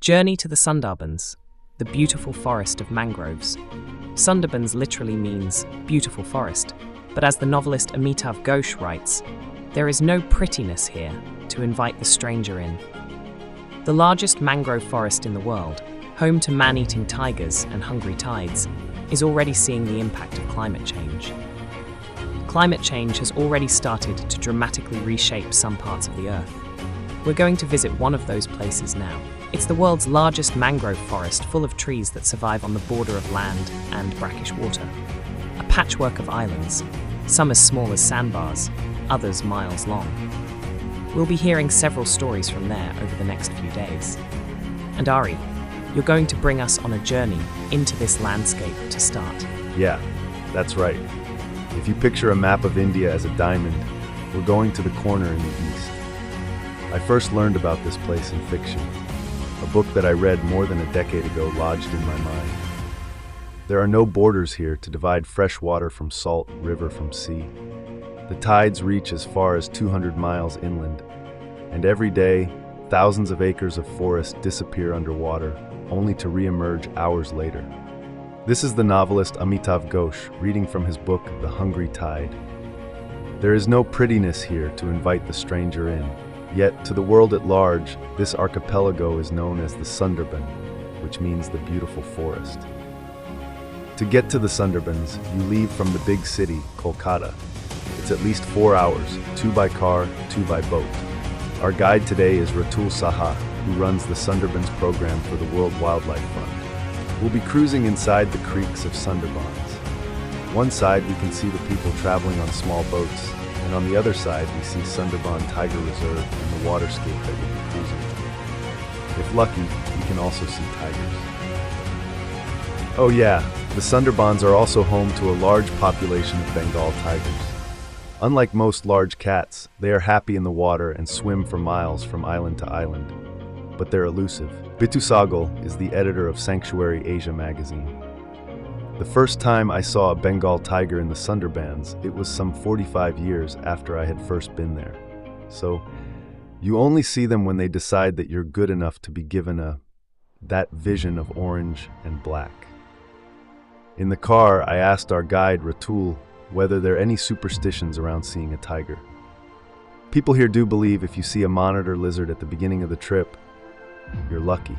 Journey to the Sundarbans, the beautiful forest of mangroves. Sundarbans literally means beautiful forest, but as the novelist Amitav Ghosh writes, there is no prettiness here to invite the stranger in. The largest mangrove forest in the world, home to man-eating tigers and hungry tides, is already seeing the impact of climate change. Climate change has already started to dramatically reshape some parts of the Earth. We're going to visit one of those places now. It's the world's largest mangrove forest, full of trees that survive on the border of land and brackish water. A patchwork of islands, some as small as sandbars, others miles long. We'll be hearing several stories from there over the next few days. And Ari, you're going to bring us on a journey into this landscape to start. Yeah, that's right. If you picture a map of India as a diamond, we're going to the corner in the east. I first learned about this place in fiction, a book that I read more than a decade ago lodged in my mind. There are no borders here to divide fresh water from salt, river from sea. The tides reach as far as 200 miles inland, and every day, thousands of acres of forest disappear underwater, only to re-emerge hours later. This is the novelist Amitav Ghosh reading from his book, The Hungry Tide. There is no prettiness here to invite the stranger in, yet to the world at large, this archipelago is known as the Sundarbans, which means the beautiful forest. To get to the Sundarbans, you leave from the big city, Kolkata. It's at least 4 hours, 2 by car, 2 by boat. Our guide today is Ratul Saha, who runs the Sundarbans program for the World Wildlife Fund. We'll be cruising inside the creeks of Sundarbans. One side we can see the people traveling on small boats, and on the other side we see Sundarban Tiger Reserve and the waterscape that we'll be cruising through. If lucky, we can also see tigers. Oh yeah, the Sundarbans are also home to a large population of Bengal tigers. Unlike most large cats, they are happy in the water and swim for miles from island to island. But they're elusive. Bitu Sagal is the editor of Sanctuary Asia magazine. The first time I saw a Bengal tiger in the Sundarbans, it was some 45 years after I had first been there. So, you only see them when they decide that you're good enough to be given that vision of orange and black. In the car, I asked our guide, Ratul, whether there are any superstitions around seeing a tiger. People here do believe if you see a monitor lizard at the beginning of the trip, you're lucky.